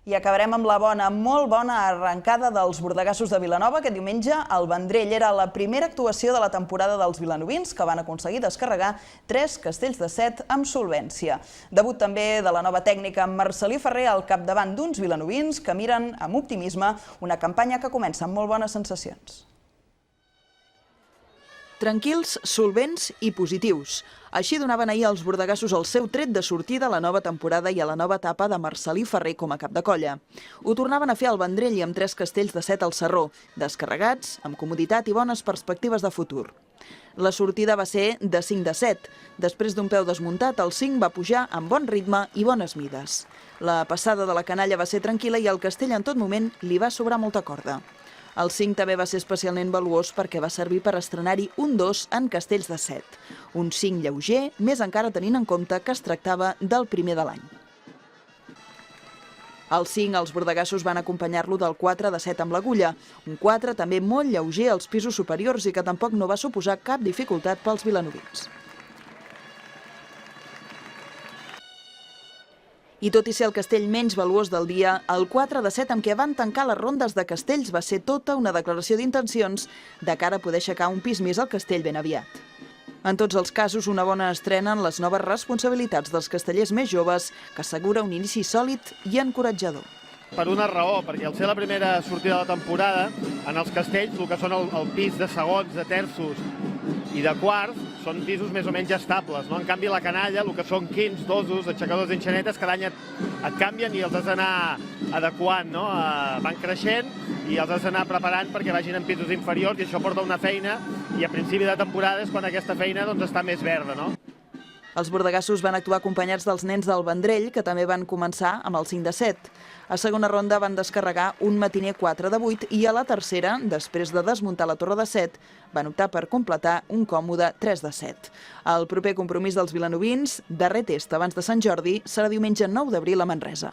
I acabarem amb la bona, molt bona arrencada dels bordegassos de Vilanova. Aquest diumenge al Vendrell era la primera actuació de la temporada dels vilanovins que van aconseguir descarregar 3 castells de 7 amb solvència. Debut també de la nova tècnica amb Marcelí Ferrer al capdavant d'uns vilanovins que miren amb optimisme una campanya que comença amb molt bones sensacions. Tranquils, solvents i positius. Així donaven ahir els bordegassos el seu tret de sortida a la nova temporada i a la nova etapa de Marcelí Ferrer com a cap de colla. Ho tornaven a fer al Vendrell i amb 3 castells de 7 al Sarró, descarregats, amb comoditat i bones perspectives de futur. La sortida va ser de 5 de 7. Després d'un peu desmuntat, el 5 va pujar amb bon ritme i bones mides. La passada de la canalla va ser tranquil·la i al castell en tot moment li va sobrar molta corda. El 5 també va ser especialment valuós perquè va servir per estrenar-hi un 2 en castells de 7. Un 5 lleuger, més encara tenint en compte que es tractava del primer de l'any. Al 5 els bordegassos van acompanyar-lo del 4 de 7 amb l'agulla, un 4 també molt lleuger als pisos superiors i que tampoc no va suposar cap dificultat pels vilanovins. I tot i ser el castell menys valuós del dia, el 4 de 7 amb què van tancar les rondes de castells va ser tota una declaració d'intencions de cara a poder aixecar un pis més al castell ben aviat. En tots els casos, una bona estrena en les noves responsabilitats dels castellers més joves, que assegura un inici sòlid i encoratjador. Per una raó, perquè al ser la primera sortida de la temporada, en els castells, el que són el pis de segons, de terços i de quarts, són pisos més o menys estables. En canvi, la canalla, el que són quints, dosos, aixecadors d'enxanetes, cada any et canvien i els has d'anar adequant. Van creixent i els has d'anar preparant perquè vagin en pisos inferiors i això porta una feina i a principi de temporada és quan aquesta feina està més verda. Els bordegassos van actuar acompanyats dels nens del Vendrell, que també van començar amb el 5 de 7. A segona ronda van descarregar un matiner 4 de 8 i a la tercera, després de desmuntar la torre de 7, van optar per completar un còmode 3 de 7. El proper compromís dels vilanovins, darrer test abans de Sant Jordi, serà diumenge 9 d'abril a Manresa.